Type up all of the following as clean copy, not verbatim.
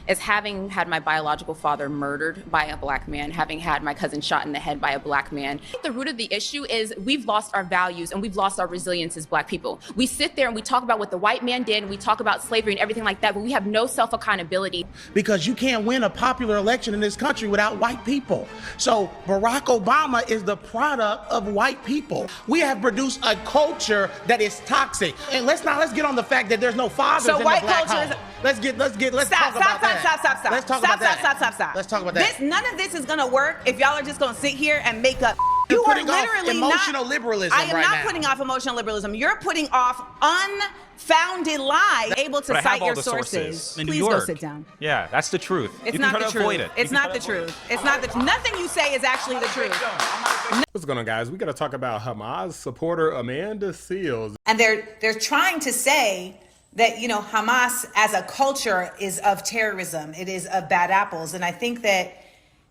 is having had my biological father murdered by a black man, having had my cousin shot in the head by a black man. The root of the issue is we've lost our values and we've lost our resilience as black people. We sit there and we talk about what the white man did and we talk about slavery and everything like that, but we have no self-accountability. Because you can't win a popular election in this country without white people. So Barack Obama is the product of white people. We have produced a culture that is toxic. And let's get on the fact that there's no fathers in the black home. Let's talk about that. Stop. Let's talk about that. Stop. Let's talk about that. None of this is gonna work if y'all are just gonna sit here and make up. You're You are putting off literally emotional liberalism I am right not now. putting off emotional liberalism. You're putting off unfounded lies. Able to cite your sources. In New Please York. go sit down. Yeah, that's the truth. It's you not can the try to avoid truth. it. It's not the truth. It's not the nothing you say is actually the truth. What's going on, guys? We got to talk about Hamas supporter Amanda Seals. And they're trying to say that, you know, Hamas as a culture is of terrorism. It is of bad apples. And I think that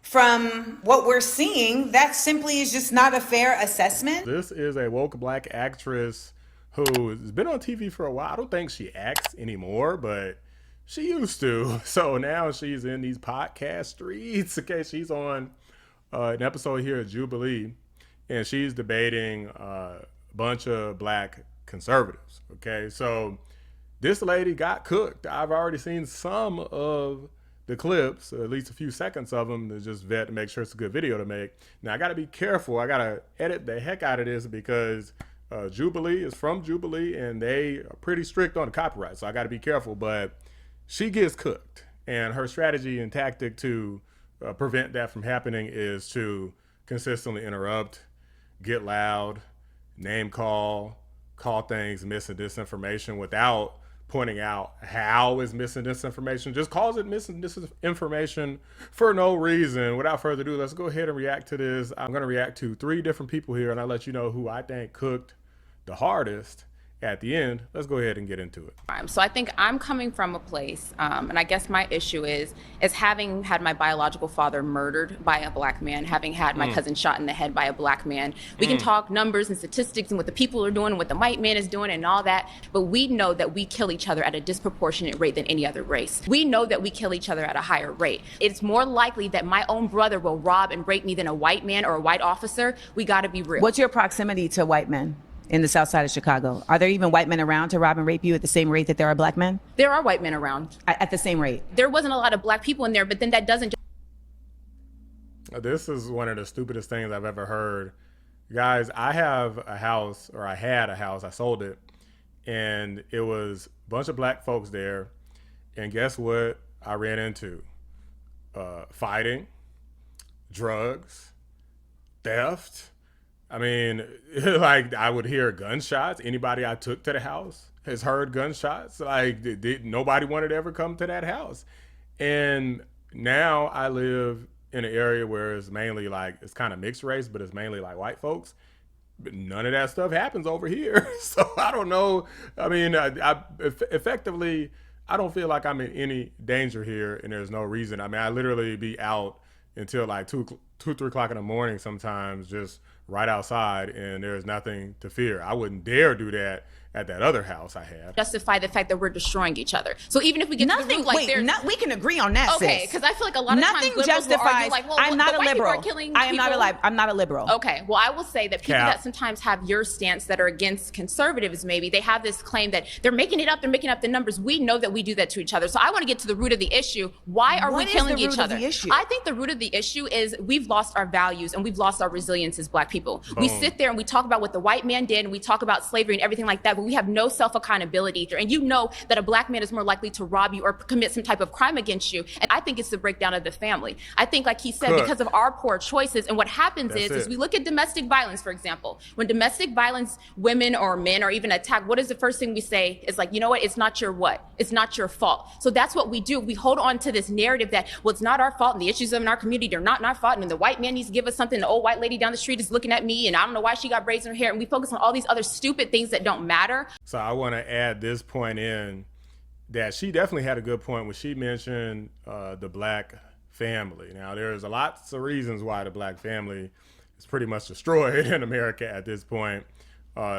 from what we're seeing, that simply is just not a fair assessment. This is a woke black actress who has been on TV for a while. I don't think she acts anymore, but she used to. So now she's in these podcast streets. Okay, she's on an episode here at Jubilee, and she's debating a bunch of black conservatives. Okay, so this lady got cooked. I've already seen some of the clips, at least a few seconds of them, to just vet to make sure it's a good video to make. Now I got to be careful. I got to edit the heck out of this because Jubilee is from Jubilee and they are pretty strict on the copyright. So I got to be careful, but she gets cooked, and her strategy and tactic to prevent that from happening is to consistently interrupt, get loud, name call things missing disinformation without pointing out how is missing disinformation. Just calls it missing disinformation for no reason. Without further ado, let's go ahead and react to this. I'm going to react to 3 different people here, and I'll let you know who I think cooked the hardest at the end. Let's go ahead and get into it. So I think I'm coming from a place, and I guess my issue is having had my biological father murdered by a black man, having had my cousin shot in the head by a black man. We can talk numbers and statistics and what the people are doing, what the white man is doing and all that, but we know that we kill each other at a disproportionate rate than any other race. We know that we kill each other at a higher rate. It's more likely that my own brother will rob and rape me than a white man or a white officer. We gotta be real. What's your proximity to white men in the south side of Chicago? Are there even white men around to rob and rape you at the same rate that there are black men? There are white men around. At the same rate? There wasn't a lot of black people in there, but then that doesn't. This is one of the stupidest things I've ever heard. Guys, I have a house, or I had a house, I sold it, and it was a bunch of black folks there, and guess what I ran into? Fighting, drugs, theft. I mean, like, I would hear gunshots. Anybody I took to the house has heard gunshots. Like, nobody wanted to ever come to that house. And now I live in an area where it's mainly like, it's kind of mixed race, but it's mainly like white folks. But none of that stuff happens over here. So I don't know. I mean, effectively, I don't feel like I'm in any danger here, and there's no reason. I mean, I literally be out until like 3 o'clock in the morning sometimes, just right outside, and there's nothing to fear. I wouldn't dare do that at that other house I had. Justify the fact that we're destroying each other. So even if we get to the root, like we can agree on that. Okay, because I feel like a lot of nothing times liberals justifies. will argue like, well, I'm not the a white people liberal. are killing I am people. I'm not a liberal. Okay, well, I will say that people that sometimes have your stance that are against conservatives, maybe they have this claim that they're making it up, they're making up the numbers. We know that we do that to each other. So I want to get to the root of the issue. Why are we killing each other? I think the root of the issue is we've lost our values and we've lost our resilience as black people. We sit there and we talk about what the white man did and we talk about slavery and everything like that, but we have no self-accountability. And you know that a black man is more likely to rob you or commit some type of crime against you. And I think it's the breakdown of the family. I think, like he said, because of our poor choices, and what happens is we look at domestic violence, for example. When domestic violence, women or men are even attacked, what is the first thing we say? It's like, you know what? It's not your what? It's not your fault. So that's what we do. We hold on to this narrative that, well, it's not our fault, and the issues in our community are not our fault, and the white man needs to give us something. The old white lady down the street is looking at me, and I don't know why she got braids in her hair. And we focus on all these other stupid things that don't matter. So I want to add this point in, that she definitely had a good point when she mentioned the black family. Now, there's lots of reasons why the black family is pretty much destroyed in America at this point.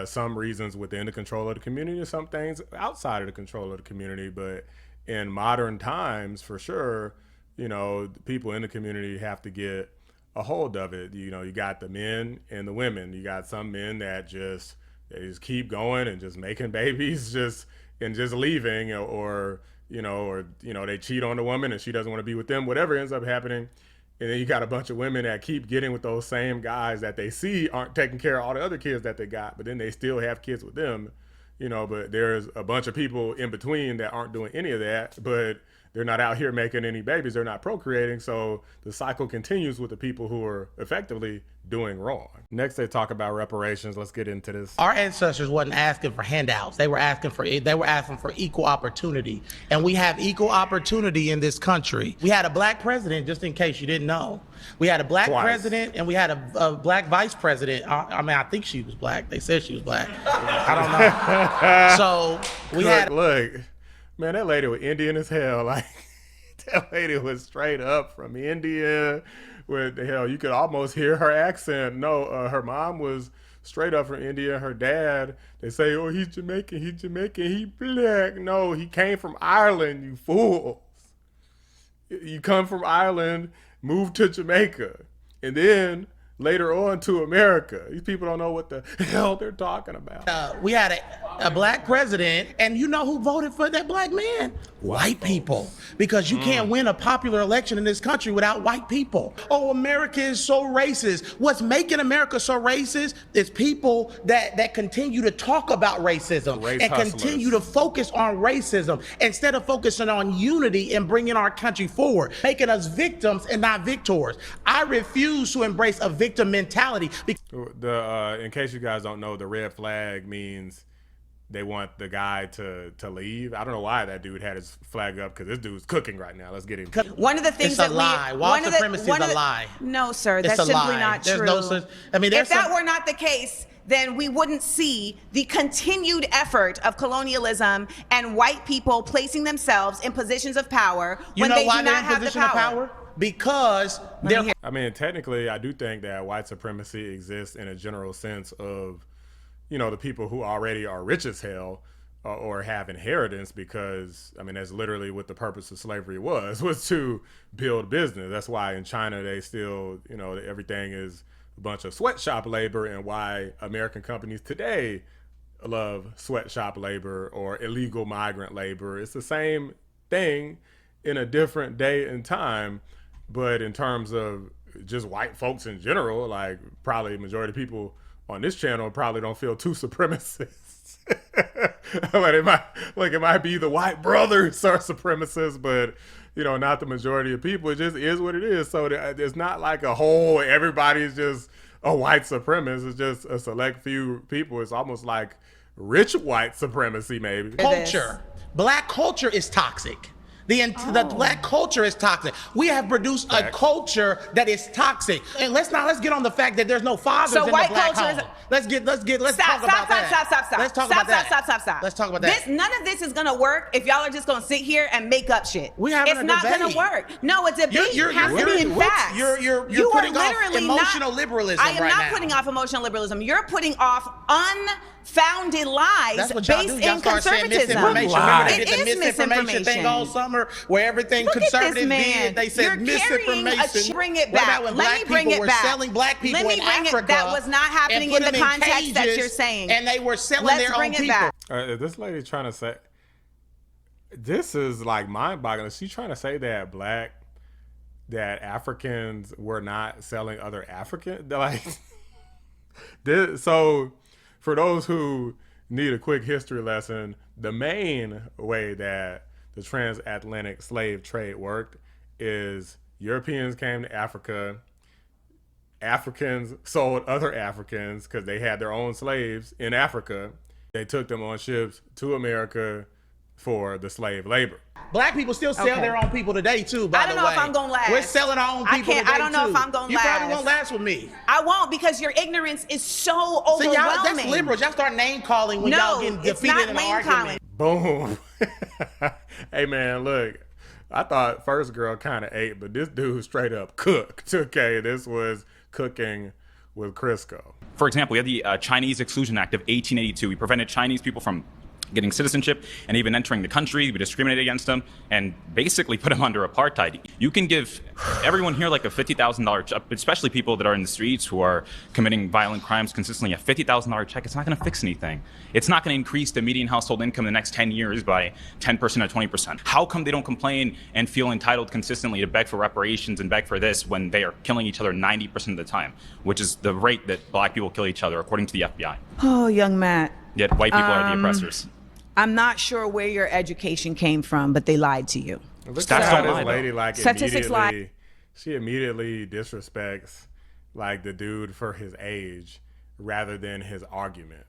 Some reasons within the control of the community, some things outside of the control of the community. But in modern times, for sure, you know, the people in the community have to get a hold of it. You know, you got the men and the women. You got some men that they just keep going and just making babies, just leaving, or they cheat on the woman and she doesn't want to be with them, whatever ends up happening. And then you got a bunch of women that keep getting with those same guys that they see aren't taking care of all the other kids that they got, but then they still have kids with them, you know. But there's a bunch of people in between that aren't doing any of that, but they're not out here making any babies. They're not procreating. So the cycle continues with the people who are effectively doing wrong. Next, they talk about reparations. Let's get into this. Our ancestors wasn't asking for handouts. They were asking for equal opportunity. And we have equal opportunity in this country. We had a black president, just in case you didn't know. We had a black president and we had a black vice president. I mean, I think she was black. They said she was black. I don't know. So we Look, man, that lady was Indian as hell. Like, that lady was straight up from India. With the hell, you could almost hear her accent. No, her mom was straight up from India. Her dad, they say, oh, he's Jamaican, he black. No, he came from Ireland, you fools. You come from Ireland, move to Jamaica, and then later on to America. These people don't know what the hell they're talking about. We had a black president, and you know who voted for that black man? White people. Because you can't win a popular election in this country without white people. Oh, America is so racist. What's making America so racist is people that continue to talk about racism continue to focus on racism instead of focusing on unity and bringing our country forward, making us victims and not victors. I refuse to embrace a victim mentality. In case you guys don't know, the red flag means they want the guy to leave. I don't know why that dude had his flag up, because this dude's cooking right now. Let's get into it. One of the things it's a lie. White supremacy is a lie. No, sir, that's simply not true. If that were not the case, then we wouldn't see the continued effort of colonialism and white people placing themselves in positions of power when they do not have the power. Because I mean, technically, I do think that white supremacy exists in a general sense of, you know, the people who already are rich as hell or have inheritance, because, I mean, that's literally what the purpose of slavery was to build business. That's why in China they still, you know, everything is a bunch of sweatshop labor, and why American companies today love sweatshop labor or illegal migrant labor. It's the same thing in a different day and time. But in terms of just white folks in general, like, probably the majority of people on this channel probably don't feel too supremacist. It might be the white brothers are supremacists, but, you know, not the majority of people. It just is what it is. So it's not like a whole, everybody's just a white supremacist. It's just a select few people. It's almost like rich white supremacy, maybe. Culture. Black culture is toxic. The black culture is toxic. We have produced a culture that is toxic. And let's get on the fact that there's no fathers in the black home. Let's talk about that. Let's talk about that. Stop. Let's talk about that. None of this is gonna work if y'all are just gonna sit here and make up shit. It's not gonna work. No, a debate has to be in facts. You're putting off emotional liberalism right now. I am not putting off emotional liberalism. You're putting off unfounded lies based in conservatism. It is misinformation thing all summer, where everything conservatives did. They said misinformation. Bring it back. What about when black people were selling black people in Africa? That was not happening in the context that you're saying. And they were selling their own people. This lady trying to say, this is like mind-boggling. Is she trying to say that Africans were not selling other Africans? Like, so for those who need a quick history lesson, the main way that the transatlantic slave trade worked is Europeans came to Africa, Africans sold other Africans because they had their own slaves in Africa. They took them on ships to America for the slave labor. Black people still sell their own people today too, by the way. I don't know if I'm going to last. We're selling our own people today, I don't know if I'm going to last. You probably won't last with me. I won't, because your ignorance is so overwhelming. See, that's liberals. Y'all start name calling when y'all getting defeated in an argument. Boom. Hey, man, look. I thought First Girl kind of ate, but this dude straight up cooked. Okay, this was cooking with Crisco. For example, we had the Chinese Exclusion Act of 1882. We prevented Chinese people from getting citizenship and even entering the country. We discriminate against them and basically put them under apartheid. You can give everyone here like a $50,000, especially people that are in the streets who are committing violent crimes consistently, a $50,000 check. It's not going to fix anything. It's not going to increase the median household income in the next 10 years by 10% or 20%. How come they don't complain and feel entitled consistently to beg for reparations and beg for this when they are killing each other 90% of the time, which is the rate that black people kill each other, according to the FBI? Oh, young Matt. Yet white people are the oppressors. I'm not sure where your education came from, but they lied to you. Look Stats at how don't this lie, lady though. like Statistics lie. she immediately disrespects like the dude for his age rather than his argument.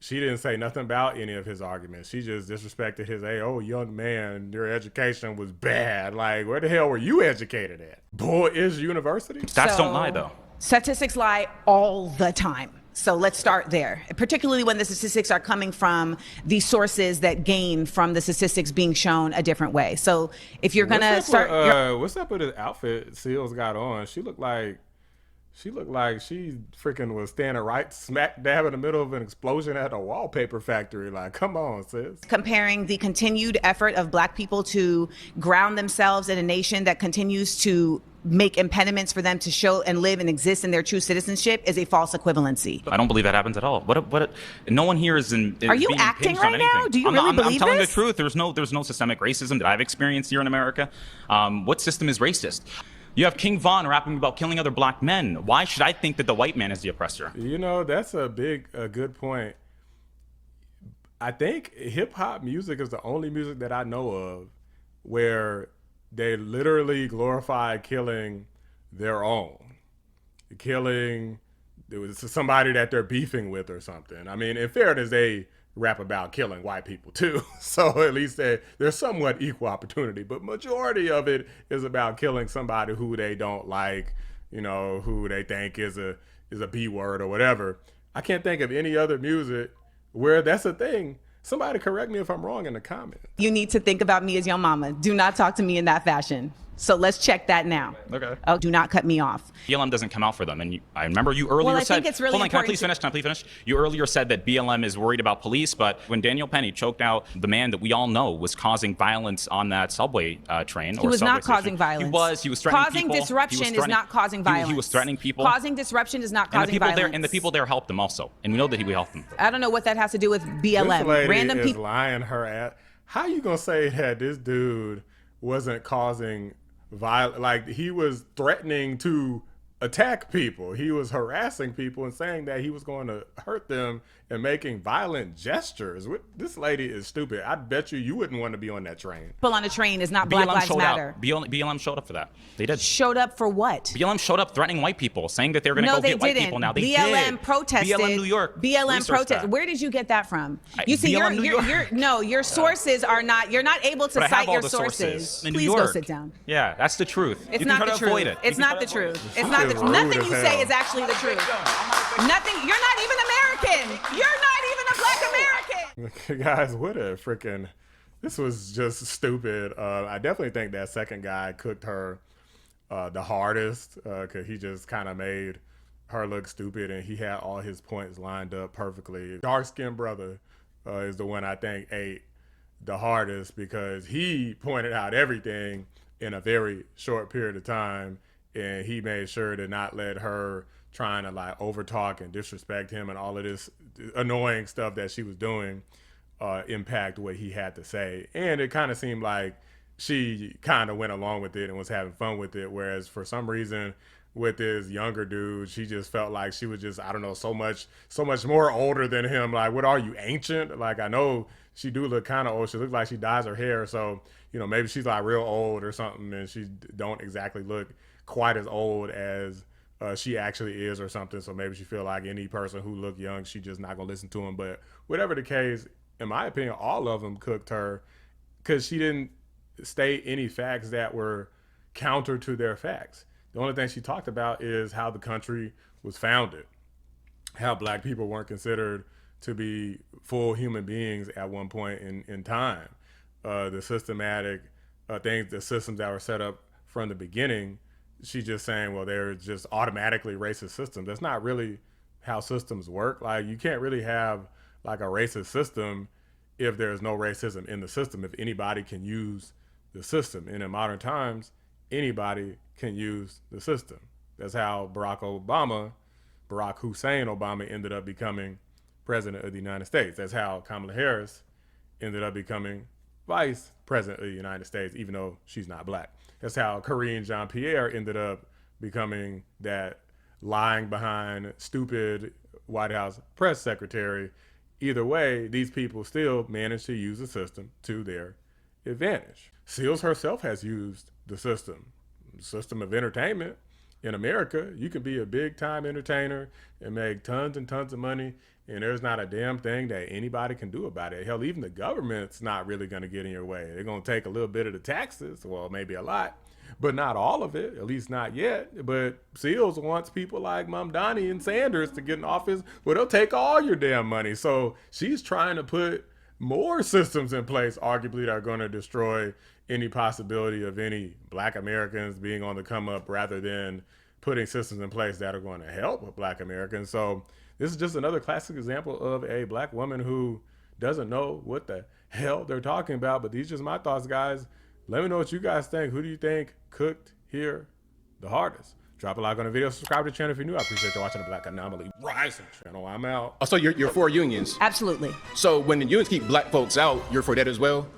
She didn't say nothing about any of his arguments. She just disrespected his age. Oh, young man, your education was bad. Like, where the hell were you educated at? Boys University? Stats don't lie, though. Statistics lie all the time. So let's start there, particularly when the statistics are coming from the sources that gain from the statistics being shown a different way. So if you're going to start... what's up with his outfit Seals got on? She looked like she freaking was standing right smack dab in the middle of an explosion at a wallpaper factory. Like, come on, sis. Comparing the continued effort of black people to ground themselves in a nation that continues to make impediments for them to show and live and exist in their true citizenship is a false equivalency. I don't believe that happens at all. What? No one here is in. Are you being acting impinged on right now? anything. Do you really believe I'm telling this? the truth. There's no systemic racism that I've experienced here in America. What system is racist? You have King Von rapping about killing other black men. Why should I think that the white man is the oppressor? You know, that's a good point. I think hip hop music is the only music that I know of where they literally glorify killing their own. Killing somebody that they're beefing with or something. I mean, in fairness, they rap about killing white people too. So at least there's somewhat equal opportunity. But majority of it is about killing somebody who they don't like, you know, who they think is a B word or whatever. I can't think of any other music where that's a thing. Somebody correct me if I'm wrong in the comments. You need to think about me as your mama. Do not talk to me in that fashion. So let's check that now. Okay. Oh, do not cut me off. BLM doesn't come out for them. And I remember you earlier Well, I said, think it's really hold on, can I important please finish? You earlier said that BLM is worried about police, but when Daniel Penny choked out the man that we all know was causing violence on that subway train. He was not causing violence. He was threatening causing people. Disruption is not causing violence. He was threatening people. Causing disruption is not causing violence. And the people there helped him also. And we know that he helped them. I don't know what that has to do with BLM. This lady Random is people. lying her ass. How you gonna say that this dude wasn't causing violence? Like, he was threatening to attack people. He was harassing people and saying that he was going to hurt them and making violent gestures. This lady is stupid. I bet you wouldn't want to be on that train. People on a train is not Black Lives Matter. BLM showed up for that. They did. Showed up for what? BLM showed up threatening white people, saying that they're going to go get white people now. They BLM did. protested. BLM New York. BLM protested. Where did you get that from? You see, your sources are not. You're not able to cite your sources. In Please New York. Go sit down. Yeah, that's the truth. It's you not can the try to avoid truth. it. It's not the truth. It's not the truth. Nothing you say is actually the truth. Nothing. You're not even American. You're not even a Black American. Guys, what a freaking... This was just stupid. I definitely think that second guy cooked her the hardest because he just kind of made her look stupid, and he had all his points lined up perfectly. Dark-skinned brother is the one I think ate the hardest because he pointed out everything in a very short period of time, and he made sure to not let her trying to like overtalk and disrespect him and all of this annoying stuff that she was doing impact what he had to say. And it kind of seemed like she kind of went along with it and was having fun with it, whereas for some reason with this younger dude, she just felt like she was just, I don't know, so much more older than him. Like, what are you, ancient? Like, I know she do look kind of old. She looks like she dyes her hair, so you know, maybe she's like real old or something, and she don't exactly look quite as old as she actually is or something. So maybe she feel like any person who look young, she just not gonna listen to him. But whatever the case, in my opinion, all of them cooked her because she didn't state any facts that were counter to their facts. The only thing she talked about is how the country was founded, how black people weren't considered to be full human beings at one point in time. The systematic things, the systems that were set up from the beginning, she's just saying, well, they're just automatically racist systems. That's not really how systems work. Like, you can't really have like a racist system if there's no racism in the system, if anybody can use the system. And in modern times, anybody can use the system. That's how Barack Hussein Obama ended up becoming president of the United States. That's how Kamala Harris ended up becoming vice president of the United States, even though she's not black. That's how Karine Jean-Pierre ended up becoming that lying behind stupid White House press secretary. Either way, these people still manage to use the system to their advantage. Seals herself has used the system of entertainment. In America, you can be a big time entertainer and make tons and tons of money, and there's not a damn thing that anybody can do about it. Hell, even the government's not really going to get in your way. They're going to take a little bit of the taxes, well, maybe a lot, but not all of it, at least not yet. But Seals wants people like Mamdani and Sanders to get in office, well, they'll take all your damn money. So she's trying to put more systems in place, arguably, that are going to destroy any possibility of any black Americans being on the come up, rather than putting systems in place that are going to help with black Americans. So this is just another classic example of a black woman who doesn't know what the hell they're talking about. But these are just my thoughts, guys. Let me know what you guys think. Who do you think cooked here the hardest? Drop a like on the video, subscribe to the channel if you're new. I appreciate you watching the Black Anomaly Rising channel. I'm out. So you're for unions? Absolutely. So when the unions keep black folks out, you're for that as well?